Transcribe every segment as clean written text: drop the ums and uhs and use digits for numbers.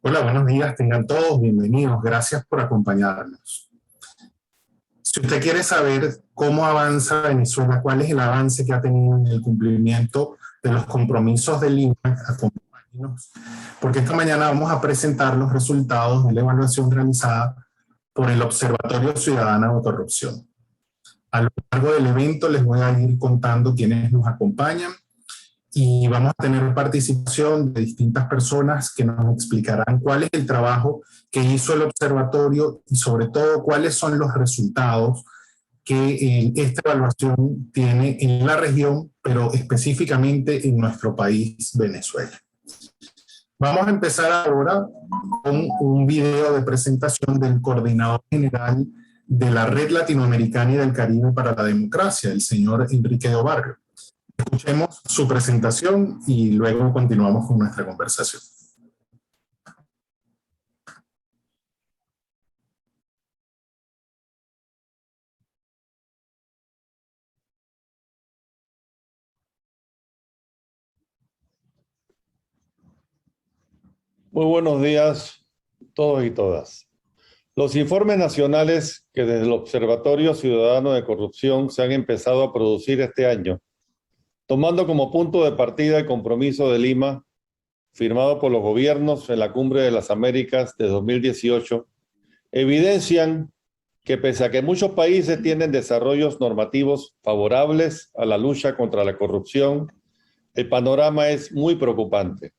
Hola, buenos días, tengan todos bienvenidos. Gracias por acompañarnos. Si usted quiere saber cómo avanza Venezuela, cuál es el avance que ha tenido en el cumplimiento de los compromisos de Lima, acompáñenos, porque esta mañana vamos a presentar los resultados de la evaluación realizada por el Observatorio Ciudadano de Corrupción. A lo largo del evento les voy a ir contando quiénes nos acompañan y vamos a tener participación de distintas personas que nos explicarán cuál es el trabajo que hizo el observatorio y sobre todo cuáles son los resultados que esta evaluación tiene en la región, pero específicamente en nuestro país, Venezuela. Vamos a empezar ahora con un video de presentación del coordinador general de la Red Latinoamericana y del Caribe para la Democracia, el señor Enrique do Barrio. Escuchemos su presentación y luego continuamos con nuestra conversación. Muy buenos días todos y todas. Los informes nacionales que desde el Observatorio Ciudadano de Corrupción se han empezado a producir este año, tomando como punto de partida el compromiso de Lima, firmado por los gobiernos en la Cumbre de las Américas de 2018, evidencian que pese a que muchos países tienen desarrollos normativos favorables a la lucha contra la corrupción, el panorama es muy preocupante,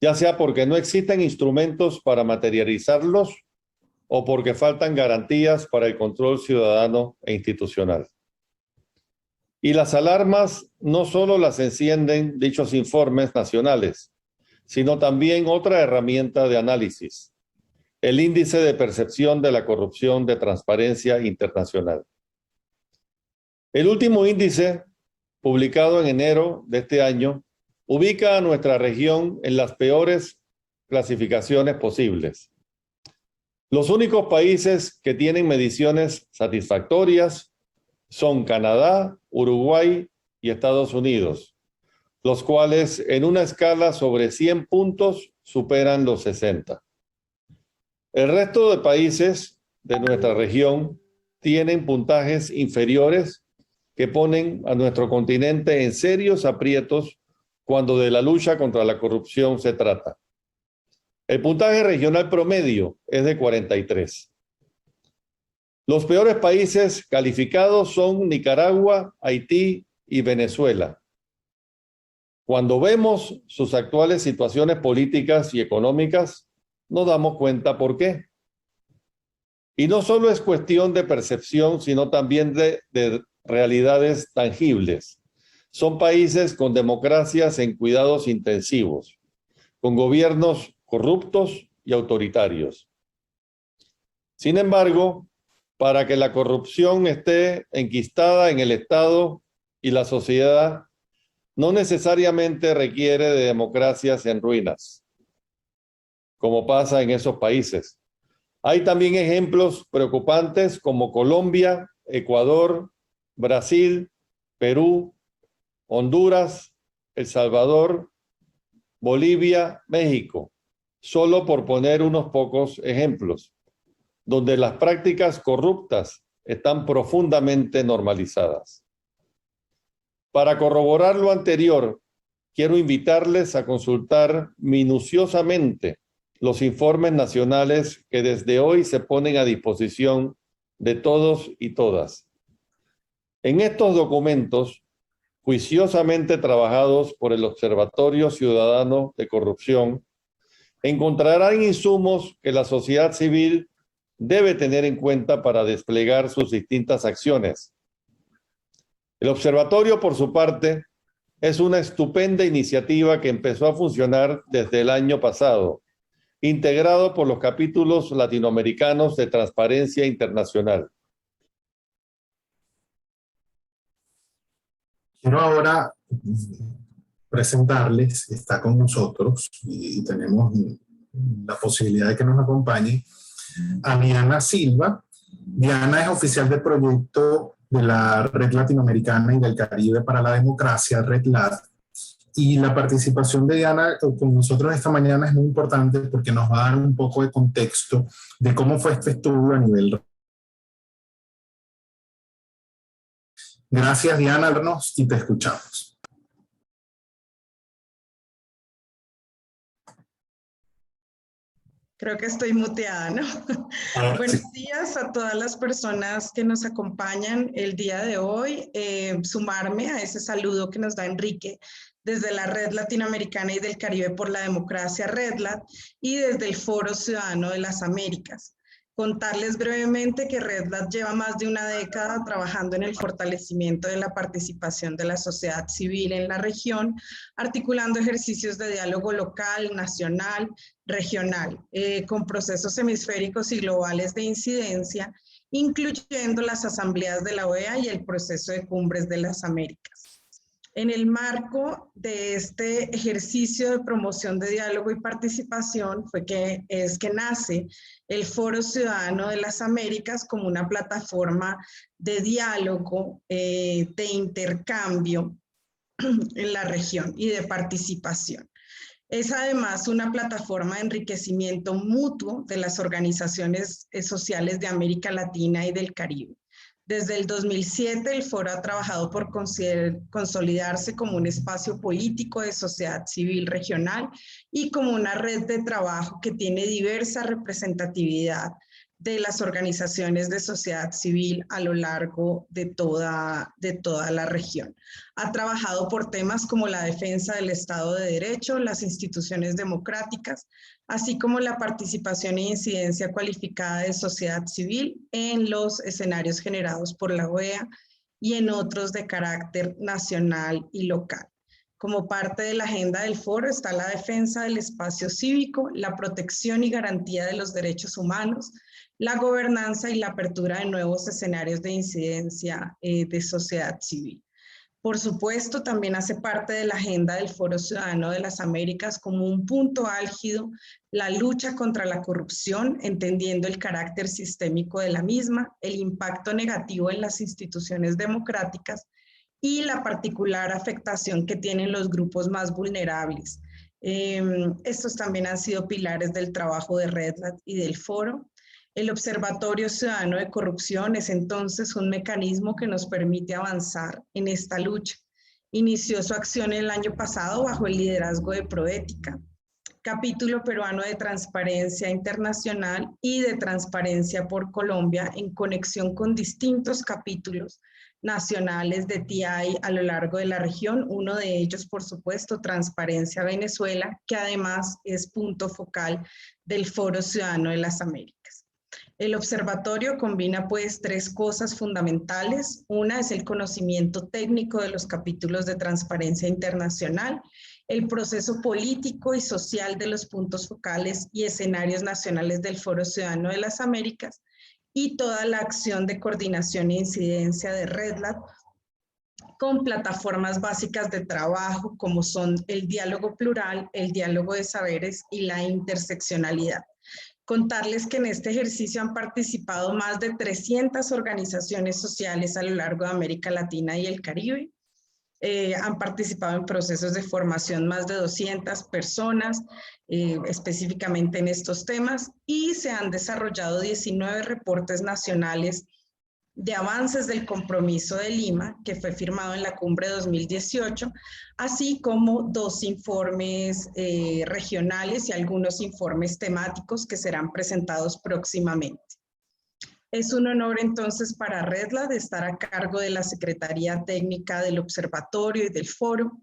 ya sea porque no existen instrumentos para materializarlos o porque faltan garantías para el control ciudadano e institucional. Y las alarmas no solo las encienden dichos informes nacionales, sino también otra herramienta de análisis, el Índice de Percepción de la Corrupción de Transparencia Internacional. El último índice, publicado en enero de este año, ubica a nuestra región en las peores clasificaciones posibles. Los únicos países que tienen mediciones satisfactorias son Canadá, Uruguay y Estados Unidos, los cuales en una escala sobre 100 puntos superan los 60. El resto de países de nuestra región tienen puntajes inferiores que ponen a nuestro continente en serios aprietos cuando de la lucha contra la corrupción se trata. El puntaje regional promedio es de 43. Los peores países calificados son Nicaragua, Haití y Venezuela. Cuando vemos sus actuales situaciones políticas y económicas, nos damos cuenta por qué. Y no solo es cuestión de percepción, sino también de realidades tangibles. Son países con democracias en cuidados intensivos, con gobiernos corruptos y autoritarios. Sin embargo, para que la corrupción esté enquistada en el Estado y la sociedad, no necesariamente requiere de democracias en ruinas, como pasa en esos países. Hay también ejemplos preocupantes como Colombia, Ecuador, Brasil, Perú, Honduras, El Salvador, Bolivia, México, solo por poner unos pocos ejemplos, donde las prácticas corruptas están profundamente normalizadas. Para corroborar lo anterior, quiero invitarles a consultar minuciosamente los informes nacionales que desde hoy se ponen a disposición de todos y todas. En estos documentos, juiciosamente trabajados por el Observatorio Ciudadano de Corrupción, encontrarán insumos que la sociedad civil debe tener en cuenta para desplegar sus distintas acciones. El observatorio, por su parte, es una estupenda iniciativa que empezó a funcionar desde el año pasado, integrado por los capítulos latinoamericanos de Transparencia Internacional. Quiero ahora presentarles, está con nosotros y tenemos la posibilidad de que nos acompañe, a Diana Silva. Diana es oficial de proyecto de la Red Latinoamericana y del Caribe para la Democracia, RedLat, Y la participación de Diana con nosotros esta mañana es muy importante porque nos va a dar un poco de contexto de cómo fue este estudio a nivel. Gracias, Diana, y te escuchamos. Creo que estoy muteada, ¿no? Buenos días a todas las personas que nos acompañan el día de hoy. Sumarme a ese saludo que nos da Enrique desde la Red Latinoamericana y del Caribe por la Democracia, RedLat, y desde el Foro Ciudadano de las Américas. Contarles brevemente que RedLat lleva más de una década trabajando en el fortalecimiento de la participación de la sociedad civil en la región, articulando ejercicios de diálogo local, nacional, regional, con procesos hemisféricos y globales de incidencia, incluyendo las asambleas de la OEA y el proceso de cumbres de las Américas. En el marco de este ejercicio de promoción de diálogo y participación es que nace el Foro Ciudadano de las Américas como una plataforma de diálogo, de intercambio en la región y de participación. Es además una plataforma de enriquecimiento mutuo de las organizaciones sociales de América Latina y del Caribe. Desde el 2007, el foro ha trabajado por consolidarse como un espacio político de sociedad civil regional y como una red de trabajo que tiene diversa representatividad de las organizaciones de sociedad civil a lo largo de toda la región. Ha trabajado por temas como la defensa del Estado de Derecho, las instituciones democráticas, así como la participación e incidencia cualificada de sociedad civil en los escenarios generados por la OEA y en otros de carácter nacional y local. Como parte de la agenda del foro está la defensa del espacio cívico, la protección y garantía de los derechos humanos, la gobernanza y la apertura de nuevos escenarios de incidencia de sociedad civil. Por supuesto, también hace parte de la agenda del Foro Ciudadano de las Américas como un punto álgido la lucha contra la corrupción, entendiendo el carácter sistémico de la misma, el impacto negativo en las instituciones democráticas y la particular afectación que tienen los grupos más vulnerables. Estos también han sido pilares del trabajo de RedLat y del foro. El Observatorio Ciudadano de Corrupción es entonces un mecanismo que nos permite avanzar en esta lucha. Inició su acción el año pasado bajo el liderazgo de Proética, capítulo peruano de Transparencia Internacional y de Transparencia por Colombia, en conexión con distintos capítulos nacionales de TI a lo largo de la región. Uno de ellos, por supuesto, Transparencia Venezuela, que además es punto focal del Foro Ciudadano de las Américas. El observatorio combina pues tres cosas fundamentales. Una es el conocimiento técnico de los capítulos de Transparencia Internacional, el proceso político y social de los puntos focales y escenarios nacionales del Foro Ciudadano de las Américas y toda la acción de coordinación e incidencia de RedLat con plataformas básicas de trabajo como son el diálogo plural, el diálogo de saberes y la interseccionalidad. Contarles que en este ejercicio han participado más de 300 organizaciones sociales a lo largo de América Latina y el Caribe. Han participado en procesos de formación más de 200 personas, específicamente en estos temas, y se han desarrollado 19 reportes nacionales de avances del compromiso de Lima, que fue firmado en la cumbre 2018, así como 2 informes regionales y algunos informes temáticos que serán presentados próximamente. Es un honor entonces para RedLat de estar a cargo de la Secretaría Técnica del Observatorio y del Foro,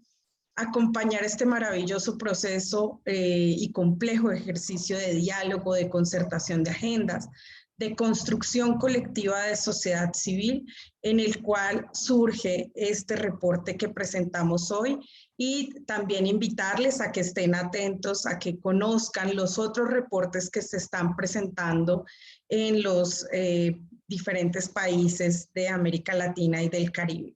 acompañar este maravilloso proceso y complejo ejercicio de diálogo, de concertación de agendas, de construcción colectiva de sociedad civil, en el cual surge este reporte que presentamos hoy, y también invitarles a que estén atentos, a que conozcan los otros reportes que se están presentando en los diferentes países de América Latina y del Caribe.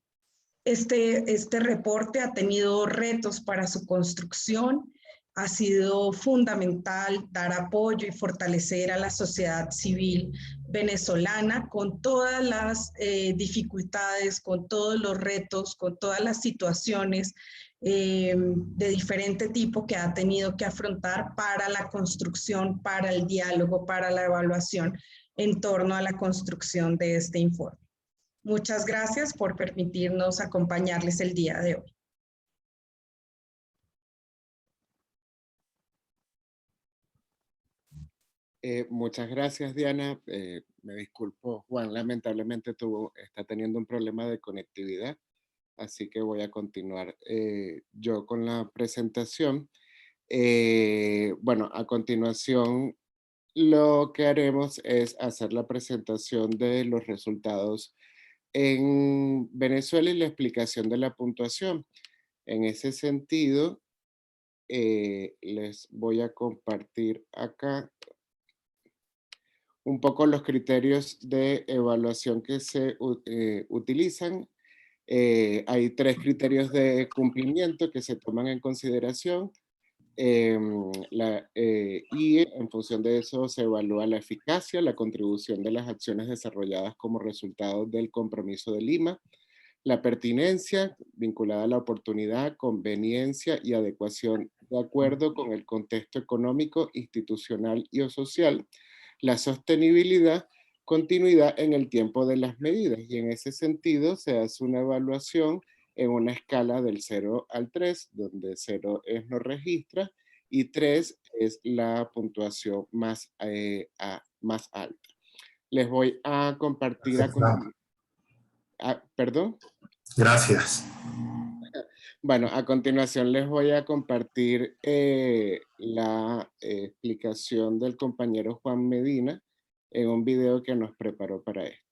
Este reporte ha tenido retos para su construcción. Ha sido fundamental dar apoyo y fortalecer a la sociedad civil venezolana con todas las dificultades, con todos los retos, con todas las situaciones de diferente tipo que ha tenido que afrontar para la construcción, para el diálogo, para la evaluación en torno a la construcción de este informe. Muchas gracias por permitirnos acompañarles el día de hoy. Muchas gracias, Diana. Me disculpo, Juan, lamentablemente está teniendo un problema de conectividad, así que voy a continuar yo con la presentación. Bueno, a continuación lo que haremos es hacer la presentación de los resultados en Venezuela y la explicación de la puntuación. En ese sentido, les voy a compartir acá un poco los criterios de evaluación que se utilizan. Hay 3 criterios de cumplimiento que se toman en consideración y en función de eso se evalúa la eficacia, la contribución de las acciones desarrolladas como resultado del compromiso de Lima, la pertinencia vinculada a la oportunidad, conveniencia y adecuación de acuerdo con el contexto económico, institucional y o social, la sostenibilidad, continuidad en el tiempo de las medidas, y en ese sentido se hace una evaluación en una escala del 0 al 3, donde 0 es no registra y 3 es la puntuación más alta. Les voy a compartir ¿perdón? Gracias. Bueno, a continuación les voy a compartir la explicación del compañero Juan Medina en un video que nos preparó para esto.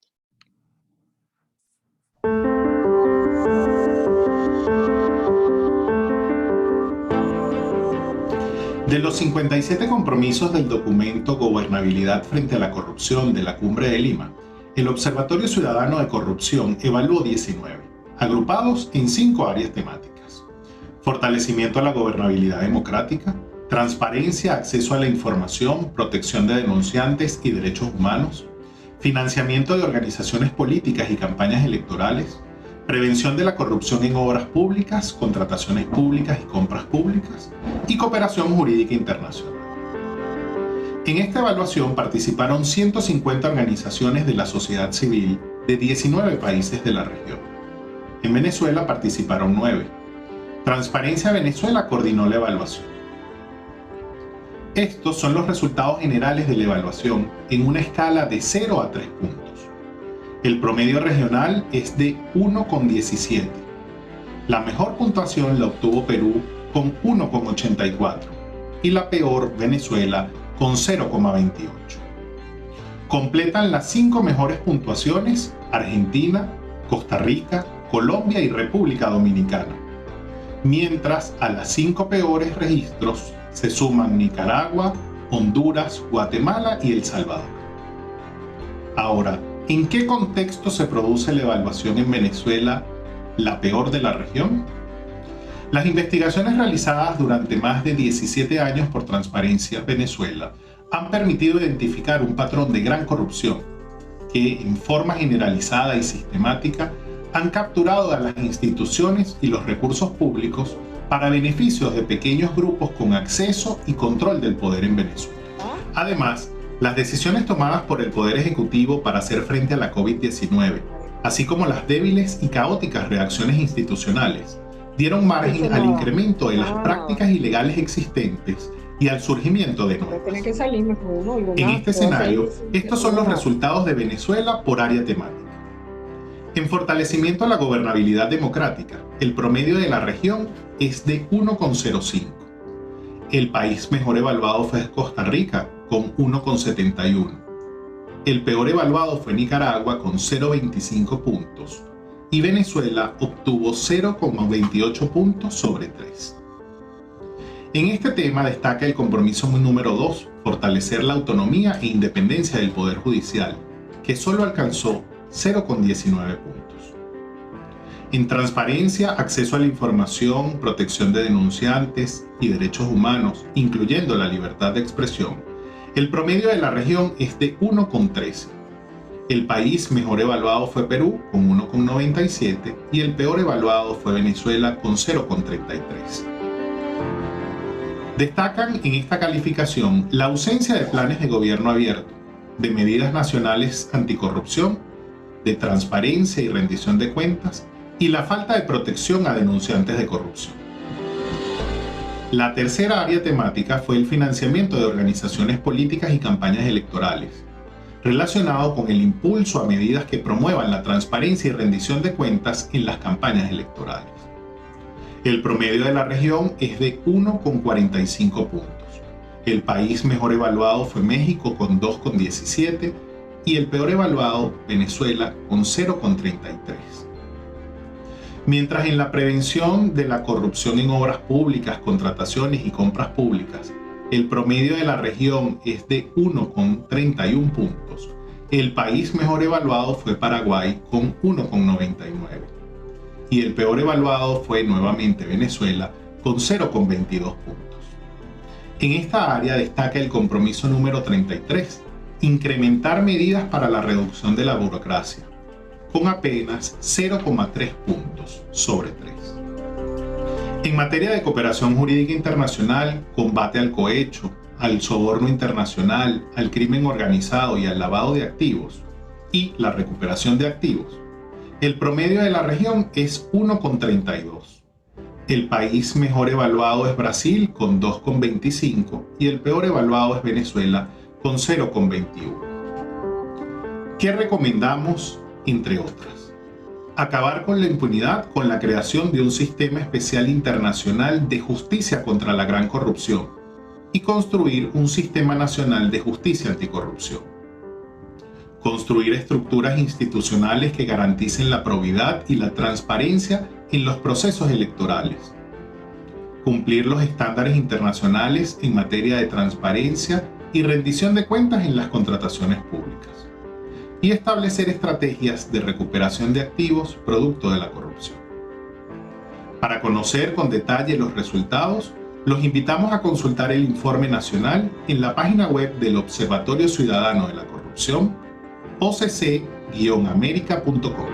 De los 57 compromisos del documento Gobernabilidad frente a la corrupción de la Cumbre de Lima, el Observatorio Ciudadano de Corrupción evaluó 19, agrupados en 5 áreas temáticas: fortalecimiento a la gobernabilidad democrática, transparencia, acceso a la información, protección de denunciantes y derechos humanos, financiamiento de organizaciones políticas y campañas electorales, prevención de la corrupción en obras públicas, contrataciones públicas y compras públicas, y cooperación jurídica internacional. En esta evaluación participaron 150 organizaciones de la sociedad civil de 19 países de la región. En Venezuela participaron 9. Transparencia Venezuela coordinó la evaluación. Estos son los resultados generales de la evaluación en una escala de 0 a 3 puntos. El promedio regional es de 1,17. La mejor puntuación la obtuvo Perú con 1,84 y la peor Venezuela con 0,28. Completan las 5 mejores puntuaciones Argentina, Costa Rica, Colombia y República Dominicana, mientras a las 5 peores registros se suman Nicaragua, Honduras, Guatemala y El Salvador. Ahora, ¿en qué contexto se produce la evaluación en Venezuela, la peor de la región? Las investigaciones realizadas durante más de 17 años por Transparencia Venezuela han permitido identificar un patrón de gran corrupción que, en forma generalizada y sistemática, han capturado a las instituciones y los recursos públicos para beneficios de pequeños grupos con acceso y control del poder en Venezuela. Además, las decisiones tomadas por el Poder Ejecutivo para hacer frente a la COVID-19, así como las débiles y caóticas reacciones institucionales, dieron margen al incremento de las prácticas ilegales existentes y al surgimiento de nuevas. En este escenario, estos son los resultados de Venezuela por área temática. En fortalecimiento a la gobernabilidad democrática, el promedio de la región es de 1,05. El país mejor evaluado fue Costa Rica, con 1,71. El peor evaluado fue Nicaragua, con 0,25 puntos. Y Venezuela obtuvo 0,28 puntos sobre 3. En este tema destaca el compromiso número 2, fortalecer la autonomía e independencia del Poder Judicial, que solo alcanzó 0,19 puntos. En transparencia, acceso a la información, protección de denunciantes y derechos humanos, incluyendo la libertad de expresión, el promedio de la región es de 1,13. El país mejor evaluado fue Perú con 1,97 y el peor evaluado fue Venezuela con 0,33. Destacan en esta calificación la ausencia de planes de gobierno abierto, de medidas nacionales anticorrupción, de transparencia y rendición de cuentas, y la falta de protección a denunciantes de corrupción. La tercera área temática fue el financiamiento de organizaciones políticas y campañas electorales, relacionado con el impulso a medidas que promuevan la transparencia y rendición de cuentas en las campañas electorales. El promedio de la región es de 1,45 puntos. El país mejor evaluado fue México con 2,17 y el peor evaluado Venezuela con 0,33. Mientras en la prevención de la corrupción en obras públicas, contrataciones y compras públicas, el promedio de la región es de 1,31 puntos, el país mejor evaluado fue Paraguay con 1,99 y el peor evaluado fue nuevamente Venezuela con 0,22 puntos. En esta área destaca el compromiso número 33, incrementar medidas para la reducción de la burocracia, con apenas 0,3 puntos sobre 3. En materia de cooperación jurídica internacional, combate al cohecho, al soborno internacional, al crimen organizado y al lavado de activos, y la recuperación de activos, el promedio de la región es 1,32. El país mejor evaluado es Brasil con 2,25 y el peor evaluado es Venezuela con 0,21. ¿Qué recomendamos, entre otras? Acabar con la impunidad con la creación de un sistema especial internacional de justicia contra la gran corrupción y construir un sistema nacional de justicia anticorrupción. Construir estructuras institucionales que garanticen la probidad y la transparencia en los procesos electorales. Cumplir los estándares internacionales en materia de transparencia y rendición de cuentas en las contrataciones públicas. Y establecer estrategias de recuperación de activos producto de la corrupción. Para conocer con detalle los resultados, los invitamos a consultar el informe nacional en la página web del Observatorio Ciudadano de la Corrupción, occ-america.com.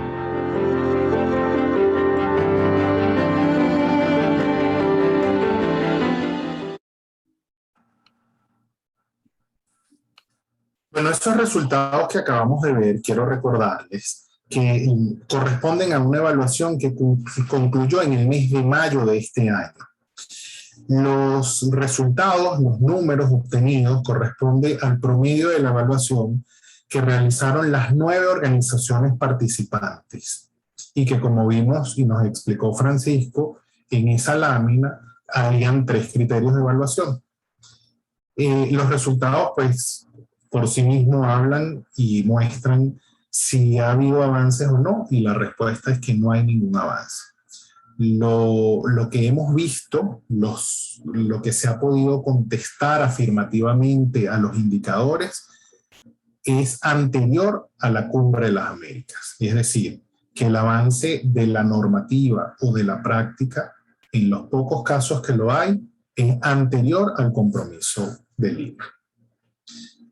Bueno, estos resultados que acabamos de ver, quiero recordarles que corresponden a una evaluación que concluyó en el mes de mayo de este año. Los resultados, los números obtenidos corresponden al promedio de la evaluación que realizaron las 9 organizaciones participantes y que, como vimos y nos explicó Francisco, en esa lámina habían 3 criterios de evaluación. Los resultados, pues, por sí mismos hablan y muestran si ha habido avances o no, y la respuesta es que no hay ningún avance. Lo que hemos visto, lo que se ha podido contestar afirmativamente a los indicadores, es anterior a la Cumbre de las Américas. Es decir, que el avance de la normativa o de la práctica, en los pocos casos que lo hay, es anterior al compromiso de Lima.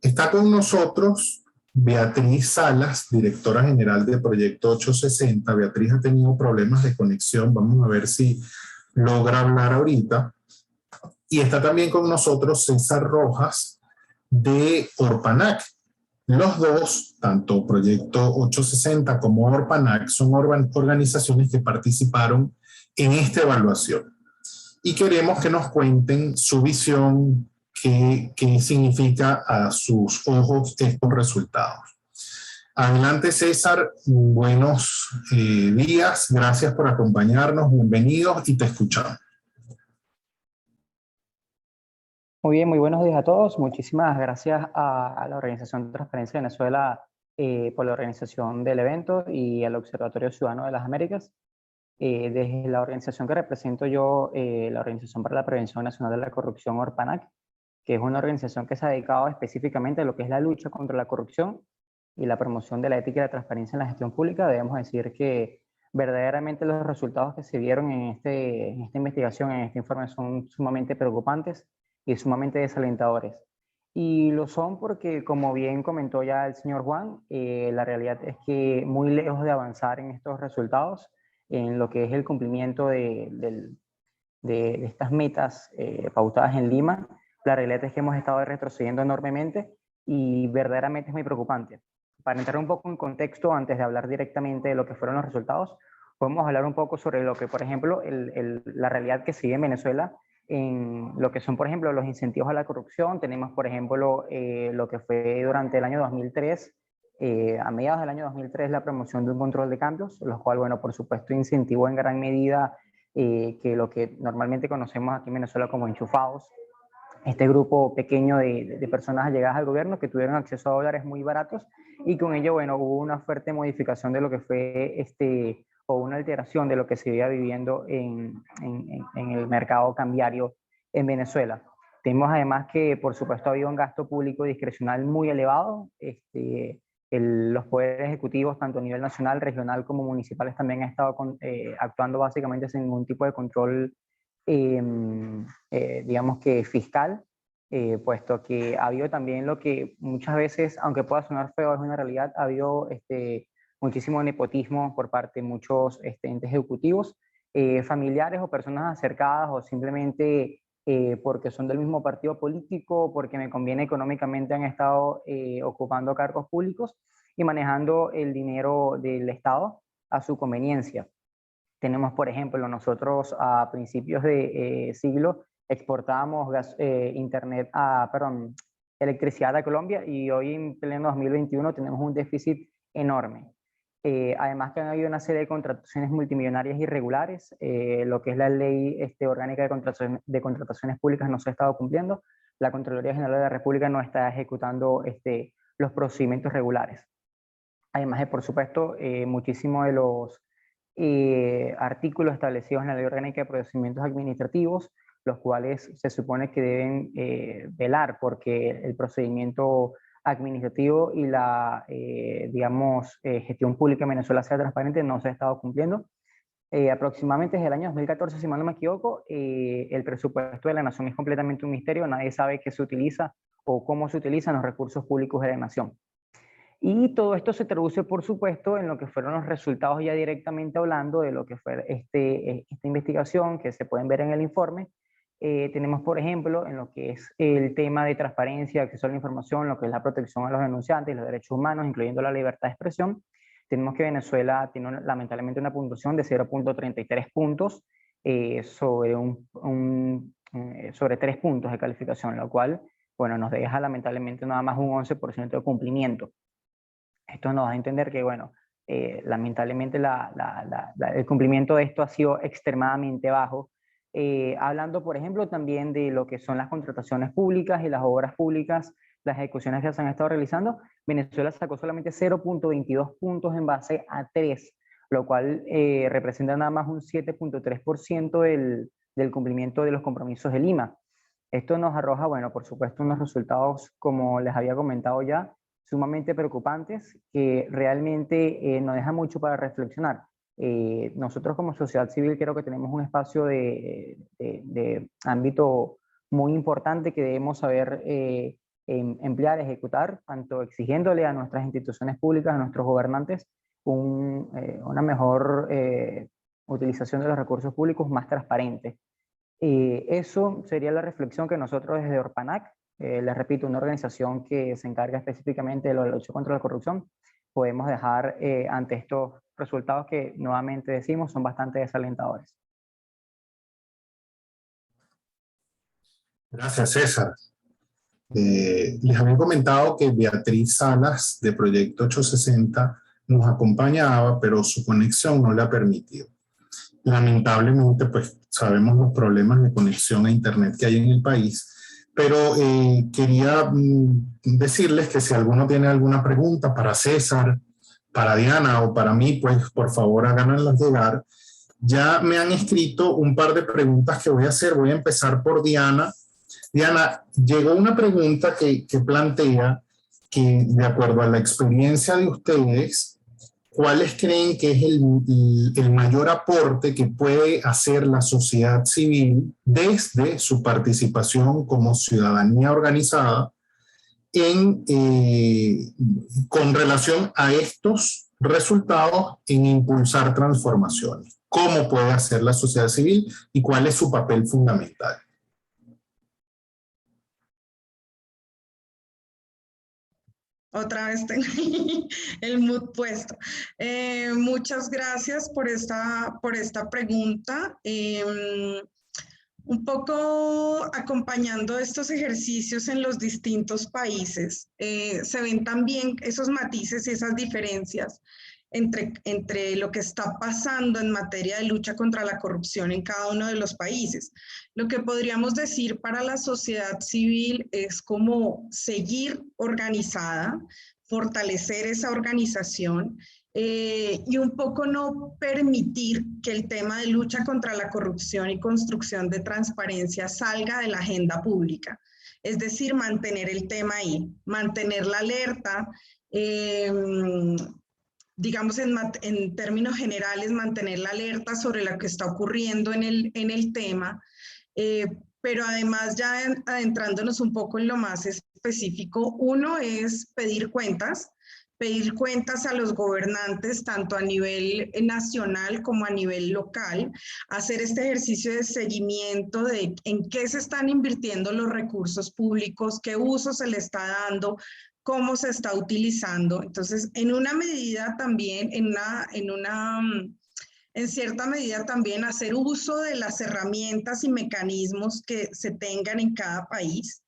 Está con nosotros Beatriz Salas, directora general del Proyecto 860. Beatriz ha tenido problemas de conexión. Vamos a ver si logra hablar ahorita. Y está también con nosotros César Rojas de Orpanac. Los dos, tanto Proyecto 860 como Orpanac, son organizaciones que participaron en esta evaluación. Y queremos que nos cuenten su visión, qué significa a sus ojos estos resultados. Adelante, César. Buenos días. Gracias por acompañarnos. Bienvenidos y te escuchamos. Muy bien, muy buenos días a todos. Muchísimas gracias a la Organización de Transparencia de Venezuela por la organización del evento y al Observatorio Ciudadano de las Américas. Desde la organización que represento yo, la Organización para la Prevención Nacional de la Corrupción, Orpanac, que es una organización que se ha dedicado específicamente a lo que es la lucha contra la corrupción y la promoción de la ética y la transparencia en la gestión pública. Debemos decir que verdaderamente los resultados que se vieron en esta investigación, en este informe, son sumamente preocupantes y sumamente desalentadores. Y lo son porque, como bien comentó ya el señor Juan, la realidad es que muy lejos de avanzar en estos resultados, en lo que es el cumplimiento de estas metas pautadas en Lima, la realidad es que hemos estado retrocediendo enormemente y verdaderamente es muy preocupante. Para entrar un poco en contexto, antes de hablar directamente de lo que fueron los resultados, podemos hablar un poco sobre lo que, por ejemplo, la realidad que sigue en Venezuela en lo que son, por ejemplo, los incentivos a la corrupción. Tenemos, por ejemplo, lo que fue durante el año 2003, a mediados del año 2003, la promoción de un control de cambios, lo cual, bueno, por supuesto, incentivó en gran medida que lo que normalmente conocemos aquí en Venezuela como enchufados, este grupo pequeño de personas allegadas al gobierno que tuvieron acceso a dólares muy baratos y con ello, bueno, hubo una fuerte modificación de lo que fue o una alteración de lo que se iba viviendo en el mercado cambiario en Venezuela. Tenemos además que, por supuesto, ha habido un gasto público discrecional muy elevado. Los poderes ejecutivos, tanto a nivel nacional, regional como municipales, también han estado actuando básicamente sin ningún tipo de control, digamos que fiscal, puesto que ha habido también lo que muchas veces, aunque pueda sonar feo, es una realidad, ha habido muchísimo nepotismo por parte de muchos entes ejecutivos, familiares o personas acercadas o simplemente porque son del mismo partido político, porque me conviene económicamente, han estado ocupando cargos públicos y manejando el dinero del Estado a su conveniencia. Tenemos, por ejemplo, nosotros a principios de siglo exportábamos electricidad a Colombia y hoy en pleno 2021 tenemos un déficit enorme. Además que han habido una serie de contrataciones multimillonarias irregulares, lo que es la ley orgánica de contrataciones públicas no se ha estado cumpliendo, la Contraloría General de la República no está ejecutando los procedimientos regulares. Además de, por supuesto, muchísimos de los artículos establecidos en la Ley Orgánica de Procedimientos Administrativos, los cuales se supone que deben velar porque el procedimiento administrativo y la, gestión pública en Venezuela sea transparente, no se ha estado cumpliendo. Aproximadamente desde el año 2014, si mal no me equivoco, el presupuesto de la nación es completamente un misterio, nadie sabe qué se utiliza o cómo se utilizan los recursos públicos de la nación. Y todo esto se traduce, por supuesto, en lo que fueron los resultados ya directamente hablando de lo que fue esta investigación que se pueden ver en el informe. Tenemos, por ejemplo, en lo que es el tema de transparencia, acceso a la información, lo que es la protección a los denunciantes y los derechos humanos, incluyendo la libertad de expresión. Tenemos que Venezuela tiene lamentablemente una puntuación de 0.33 puntos sobre 3 puntos de calificación, lo cual, bueno, nos deja lamentablemente nada más un 11% de cumplimiento. Esto nos da a entender que, bueno, lamentablemente el cumplimiento de esto ha sido extremadamente bajo. Hablando, por ejemplo, también de lo que son las contrataciones públicas y las obras públicas, las ejecuciones que se han estado realizando, Venezuela sacó solamente 0.22 puntos en base a 3, lo cual representa nada más un 7.3% del cumplimiento de los compromisos de Lima. Esto nos arroja, bueno, por supuesto, unos resultados, como les había comentado ya, sumamente preocupantes, que realmente nos deja mucho para reflexionar. Nosotros como sociedad civil creo que tenemos un espacio de ámbito muy importante que debemos saber emplear, ejecutar, tanto exigiéndole a nuestras instituciones públicas, a nuestros gobernantes, una mejor utilización de los recursos públicos más transparente. Eso sería la reflexión que nosotros desde Orpanac, les repito, una organización que se encarga específicamente de la lucha contra la corrupción, podemos dejar ante estos resultados que nuevamente decimos son bastante desalentadores. Gracias, César. Les había comentado que Beatriz Salas de Proyecto 860 nos acompañaba, pero su conexión no le ha permitido. Lamentablemente, pues sabemos los problemas de conexión a internet que hay en el país, pero quería decirles que si alguno tiene alguna pregunta para César, para Diana o para mí, pues por favor háganlas llegar. Ya me han escrito un par de preguntas que voy a hacer. Voy a empezar por Diana. Diana, llegó una pregunta que plantea que, de acuerdo a la experiencia de ustedes, ¿cuáles creen que es el mayor aporte que puede hacer la sociedad civil desde su participación como ciudadanía organizada con relación a estos resultados en impulsar transformaciones. ¿Cómo puede hacer la sociedad civil y cuál es su papel fundamental? Otra vez tengo el mood puesto. Muchas gracias por esta pregunta. Un poco acompañando estos ejercicios en los distintos países, se ven también esos matices y esas diferencias entre lo que está pasando en materia de lucha contra la corrupción en cada uno de los países. Lo que podríamos decir para la sociedad civil es como seguir organizada, fortalecer esa organización, y un poco no permitir que el tema de lucha contra la corrupción y construcción de transparencia salga de la agenda pública. Es decir, mantener el tema ahí, mantener la alerta, digamos en términos generales, mantener la alerta sobre lo que está ocurriendo en el tema, pero además ya adentrándonos un poco en lo más específico, uno es pedir cuentas a los gobernantes, tanto a nivel nacional como a nivel local, hacer este ejercicio de seguimiento de en qué se están invirtiendo los recursos públicos, qué uso se le está dando, cómo se está utilizando. Entonces, en una medida también, en cierta medida también hacer uso de las herramientas y mecanismos que se tengan en cada país.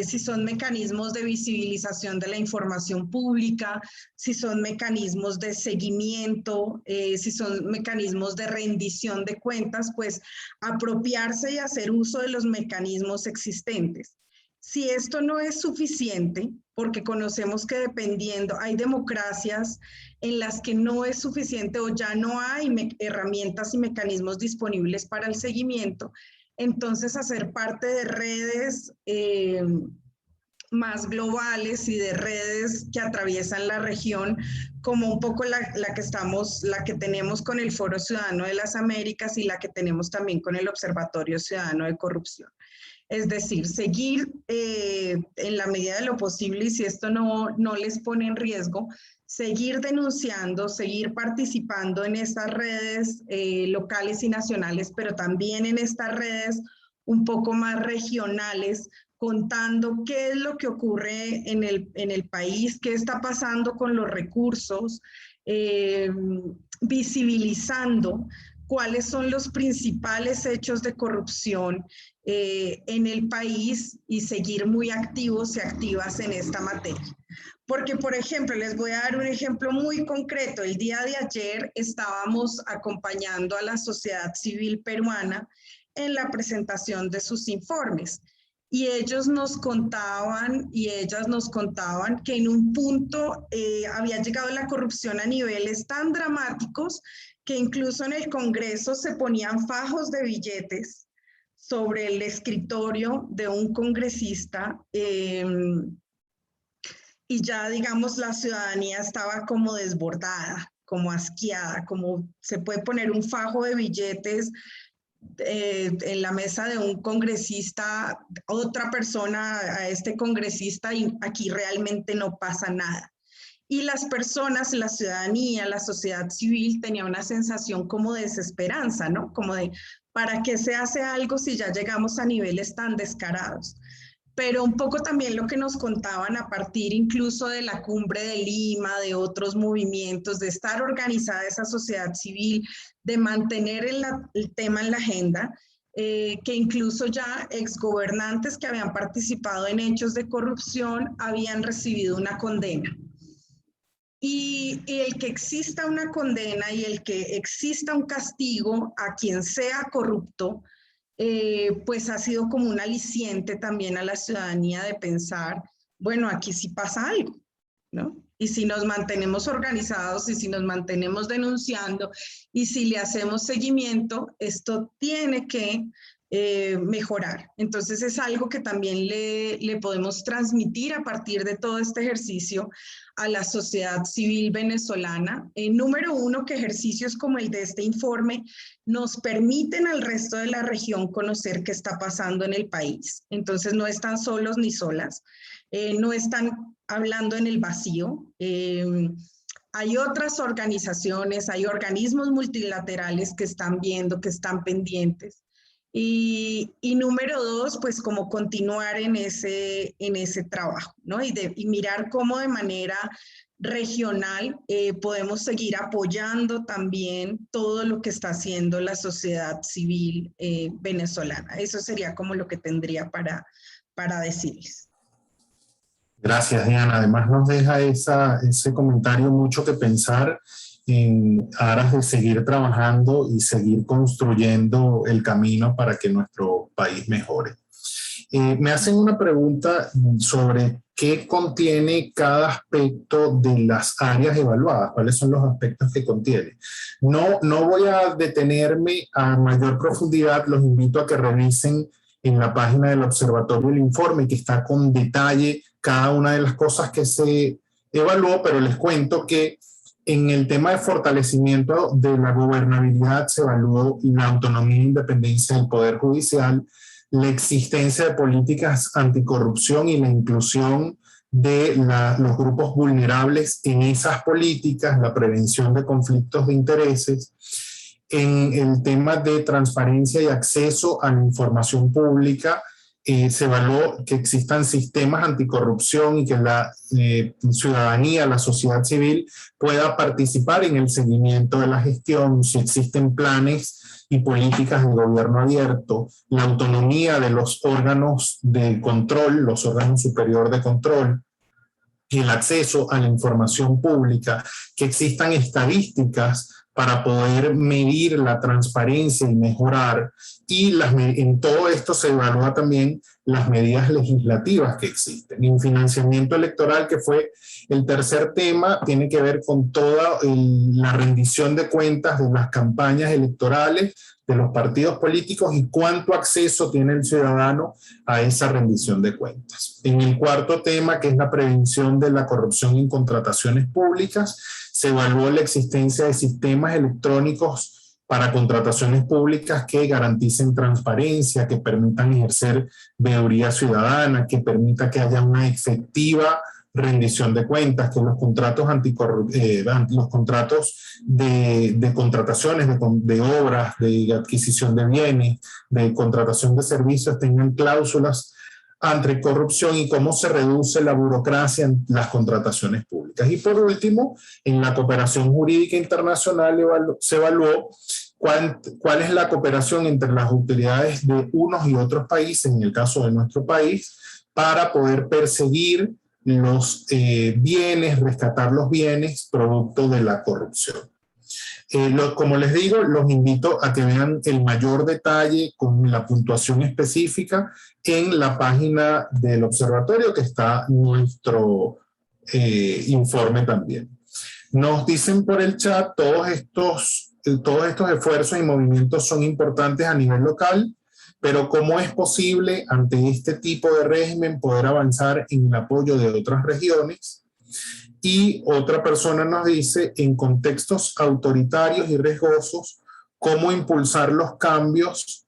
Si son mecanismos de visibilización de la información pública, si son mecanismos de seguimiento, si son mecanismos de rendición de cuentas, pues apropiarse y hacer uso de los mecanismos existentes. Si esto no es suficiente, porque conocemos que dependiendo, hay democracias en las que no es suficiente o ya no hay herramientas y mecanismos disponibles para el seguimiento, entonces hacer parte de redes más globales y de redes que atraviesan la región, como un poco la que tenemos con el Foro Ciudadano de las Américas y la que tenemos también con el Observatorio Ciudadano de Corrupción. Es decir, seguir en la medida de lo posible, y si esto no les pone en riesgo, seguir denunciando, seguir participando en estas redes locales y nacionales, pero también en estas redes un poco más regionales, contando qué es lo que ocurre en el país, qué está pasando con los recursos, visibilizando cuáles son los principales hechos de corrupción en el país y seguir muy activos y activas en esta materia. Porque, por ejemplo, les voy a dar un ejemplo muy concreto. El día de ayer estábamos acompañando a la sociedad civil peruana en la presentación de sus informes. Y ellos nos contaban y ellas nos contaban que en un punto había llegado la corrupción a niveles tan dramáticos que incluso en el Congreso se ponían fajos de billetes sobre el escritorio de un congresista y ya, digamos, la ciudadanía estaba como desbordada, como asqueada, como se puede poner un fajo de billetes en la mesa de un congresista, otra persona a este congresista, y aquí realmente no pasa nada. Y las personas, la ciudadanía, la sociedad civil tenía una sensación como de desesperanza, ¿no? Como de, ¿para qué se hace algo si ya llegamos a niveles tan descarados? Pero un poco también lo que nos contaban a partir incluso de la cumbre de Lima, de otros movimientos, de estar organizada esa sociedad civil, de mantener el tema en la agenda, que incluso ya exgobernantes que habían participado en hechos de corrupción habían recibido una condena. Y el que exista una condena y el que exista un castigo a quien sea corrupto, pues ha sido como un aliciente también a la ciudadanía de pensar, bueno, aquí sí pasa algo, ¿no? Y si nos mantenemos organizados y si nos mantenemos denunciando y si le hacemos seguimiento, esto tiene que mejorar. Entonces es algo que también le podemos transmitir a partir de todo este ejercicio a la sociedad civil venezolana. Número uno, que ejercicios como el de este informe nos permiten al resto de la región conocer qué está pasando en el país. Entonces no están solos ni solas. no están hablando en el vacío. Hay otras organizaciones, hay organismos multilaterales que están viendo, que están pendientes. Y número dos, pues como continuar en ese trabajo, ¿no? Y mirar cómo de manera regional podemos seguir apoyando también todo lo que está haciendo la sociedad civil venezolana. Eso sería como lo que tendría para decirles. Gracias, Diana. Además nos deja ese comentario mucho que pensar en aras de seguir trabajando y seguir construyendo el camino para que nuestro país mejore. Me hacen una pregunta sobre qué contiene cada aspecto de las áreas evaluadas, cuáles son los aspectos que contiene. No voy a detenerme a mayor profundidad, los invito a que revisen en la página del observatorio el informe que está con detalle cada una de las cosas que se evaluó, pero les cuento que en el tema de fortalecimiento de la gobernabilidad se evaluó la autonomía e independencia del Poder Judicial, la existencia de políticas anticorrupción y la inclusión de los grupos vulnerables en esas políticas, la prevención de conflictos de intereses, en el tema de transparencia y acceso a la información pública. Se evaluó que existan sistemas anticorrupción y que la ciudadanía, la sociedad civil pueda participar en el seguimiento de la gestión, si existen planes y políticas de gobierno abierto, la autonomía de los órganos de control, los órganos superiores de control, y el acceso a la información pública, que existan estadísticas para poder medir la transparencia y mejorar. Y en todo esto se evalúa también las medidas legislativas que existen. En financiamiento electoral, que fue el tercer tema, tiene que ver con toda la rendición de cuentas de las campañas electorales, de los partidos políticos y cuánto acceso tiene el ciudadano a esa rendición de cuentas. En el cuarto tema, que es la prevención de la corrupción en contrataciones públicas, se evaluó la existencia de sistemas electrónicos para contrataciones públicas que garanticen transparencia, que permitan ejercer veeduría ciudadana, que permita que haya una efectiva rendición de cuentas, que los contratos los contratos de contrataciones de obras, de adquisición de bienes, de contratación de servicios tengan cláusulas anticorrupción y cómo se reduce la burocracia en las contrataciones públicas. Y por último, en la cooperación jurídica internacional se evaluó cuál es la cooperación entre las autoridades de unos y otros países, en el caso de nuestro país, para poder perseguir los bienes, rescatar los bienes producto de la corrupción. Como les digo, los invito a que vean el mayor detalle con la puntuación específica en la página del observatorio, que está nuestro informe también. Nos dicen por el chat, todos estos esfuerzos y movimientos son importantes a nivel local, pero ¿cómo es posible ante este tipo de régimen poder avanzar en el apoyo de otras regiones? Y otra persona nos dice, en contextos autoritarios y riesgosos, ¿cómo impulsar los cambios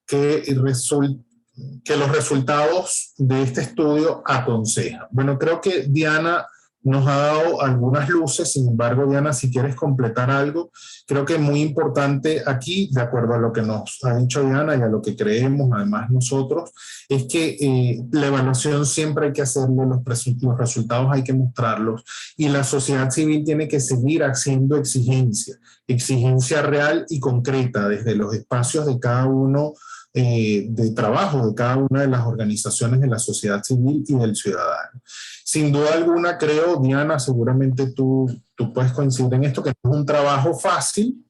que los resultados de este estudio aconsejan? Bueno, creo que Diana nos ha dado algunas luces. Sin embargo, Diana, si quieres completar algo, creo que es muy importante aquí, de acuerdo a lo que nos ha dicho Diana y a lo que creemos además nosotros, es que la evaluación siempre hay que hacerlo, los resultados hay que mostrarlos, y la sociedad civil tiene que seguir haciendo exigencia real y concreta desde los espacios de cada uno de trabajo de cada una de las organizaciones de la sociedad civil y del ciudadano. Sin duda alguna, creo, Diana, seguramente tú puedes coincidir en esto, que no es un trabajo fácil,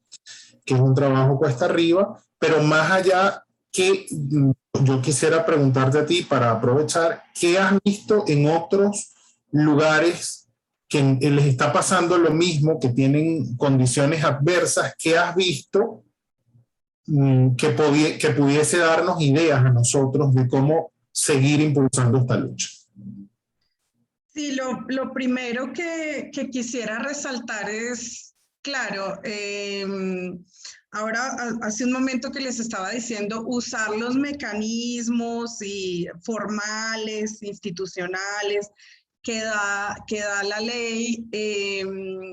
que es un trabajo cuesta arriba, pero más allá, que yo quisiera preguntarte a ti para aprovechar, ¿qué has visto en otros lugares que les está pasando lo mismo, que tienen condiciones adversas? ¿Qué has visto que pudiese darnos ideas a nosotros de cómo seguir impulsando esta lucha? Sí, lo primero que quisiera resaltar es Claro, ahora hace un momento que les estaba diciendo usar los mecanismos formales, institucionales que da la ley.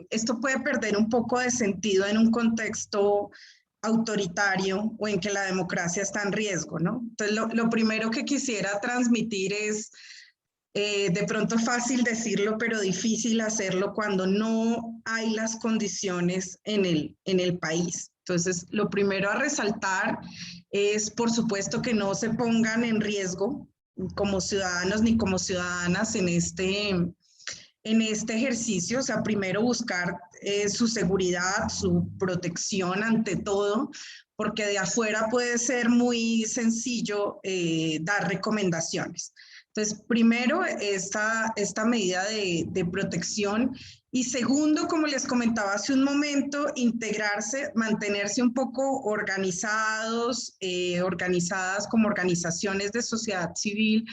Esto puede perder un poco de sentido en un contexto autoritario o en que la democracia está en riesgo, ¿no? Entonces, lo primero que quisiera transmitir es, de pronto fácil decirlo, pero difícil hacerlo cuando no hay las condiciones en el país. Entonces, lo primero a resaltar es, por supuesto, que no se pongan en riesgo como ciudadanos ni como ciudadanas en este ejercicio. O sea, primero buscar su seguridad, su protección ante todo, porque de afuera puede ser muy sencillo dar recomendaciones. Entonces, primero, esta medida de protección. Y segundo, como les comentaba hace un momento, integrarse, mantenerse un poco organizados, organizadas como organizaciones de sociedad civil,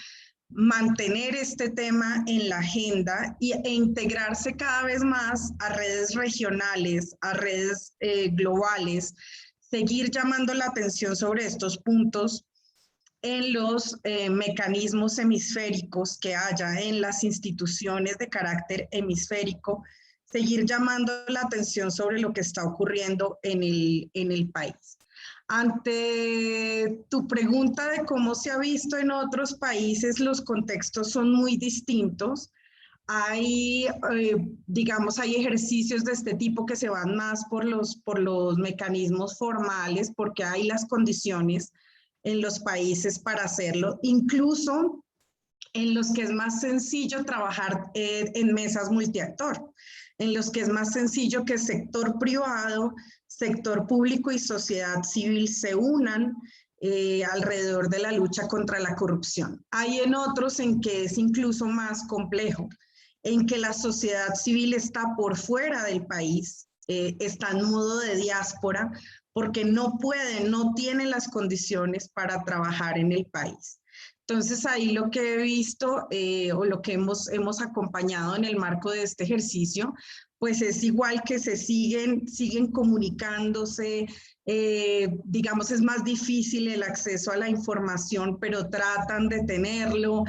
mantener este tema en la agenda e integrarse cada vez más a redes regionales, a redes globales, seguir llamando la atención sobre estos puntos en los mecanismos hemisféricos que haya en las instituciones de carácter hemisférico, seguir llamando la atención sobre lo que está ocurriendo en el país. Ante tu pregunta de cómo se ha visto en otros países, los contextos son muy distintos. Hay, digamos, hay ejercicios de este tipo que se van más por los mecanismos formales, porque hay las condiciones en los países para hacerlo, incluso en los que es más sencillo trabajar en mesas multiactor, en los que es más sencillo que sector privado, sector público y sociedad civil se unan alrededor de la lucha contra la corrupción. Hay en otros en que es incluso más complejo, en que la sociedad civil está por fuera del país, está en modo de diáspora, porque no pueden, no tienen las condiciones para trabajar en el país. Entonces ahí lo que he visto o lo que hemos acompañado en el marco de este ejercicio, pues es igual que se siguen comunicándose, digamos es más difícil el acceso a la información, pero tratan de tenerlo,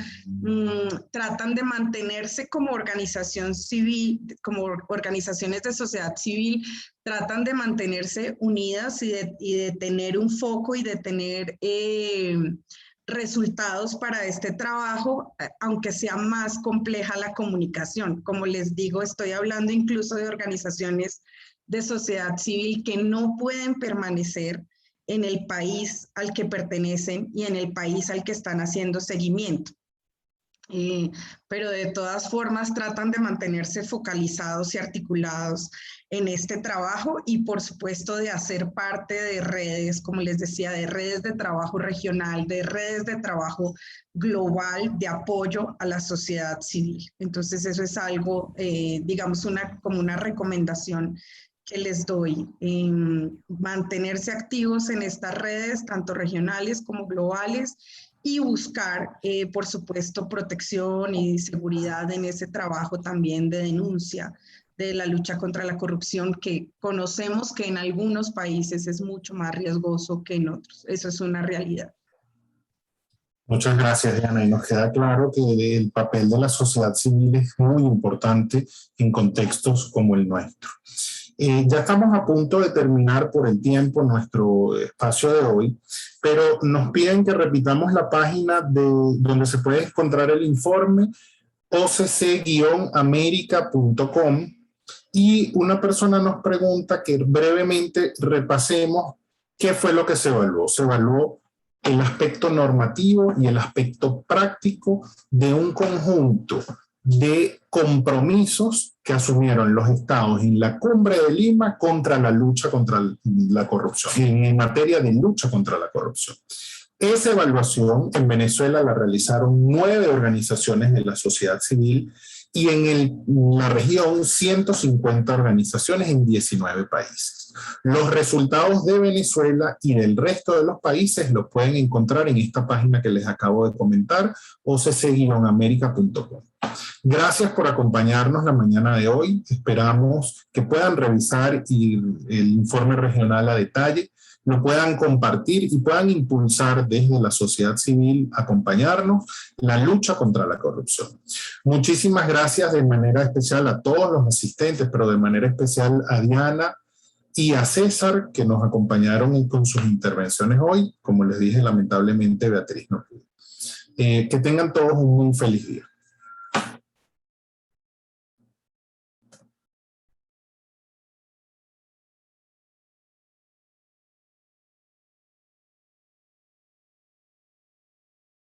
tratan de mantenerse como organización civil, como organizaciones de sociedad civil, tratan de mantenerse unidas y de tener un foco y de tener resultados para este trabajo, aunque sea más compleja la comunicación. Como les digo, estoy hablando incluso de organizaciones de sociedad civil que no pueden permanecer en el país al que pertenecen y en el país al que están haciendo seguimiento. Pero de todas formas tratan de mantenerse focalizados y articulados en este trabajo y por supuesto de hacer parte de redes, como les decía, de redes de trabajo regional, de redes de trabajo global de apoyo a la sociedad civil. Entonces eso es algo, digamos, como una recomendación que les doy, mantenerse activos en estas redes, tanto regionales como globales, y buscar, por supuesto, protección y seguridad en ese trabajo también de denuncia de la lucha contra la corrupción, que conocemos que en algunos países es mucho más riesgoso que en otros. Eso es una realidad. Muchas gracias, Diana. Y nos queda claro que el papel de la sociedad civil es muy importante en contextos como el nuestro. Ya estamos a punto de terminar por el tiempo nuestro espacio de hoy, pero nos piden que repitamos la página donde se puede encontrar el informe, occ-america.com, y una persona nos pregunta que brevemente repasemos qué fue lo que se evaluó. Se evaluó el aspecto normativo y el aspecto práctico de un conjunto de compromisos que asumieron los estados en la Cumbre de Lima contra la lucha contra la corrupción, en materia de lucha contra la corrupción. Esa evaluación en Venezuela la realizaron 9 organizaciones de la sociedad civil y en la región 150 organizaciones en 19 países. Los resultados de Venezuela y del resto de los países los pueden encontrar en esta página que les acabo de comentar, occ-america.com. Gracias por acompañarnos la mañana de hoy. Esperamos que puedan revisar el informe regional a detalle, lo puedan compartir y puedan impulsar desde la sociedad civil, acompañarnos en la lucha contra la corrupción. Muchísimas gracias de manera especial a todos los asistentes, pero de manera especial a Diana y a César, que nos acompañaron con sus intervenciones hoy. Como les dije, lamentablemente Beatriz no pudo. Que tengan todos un muy feliz día.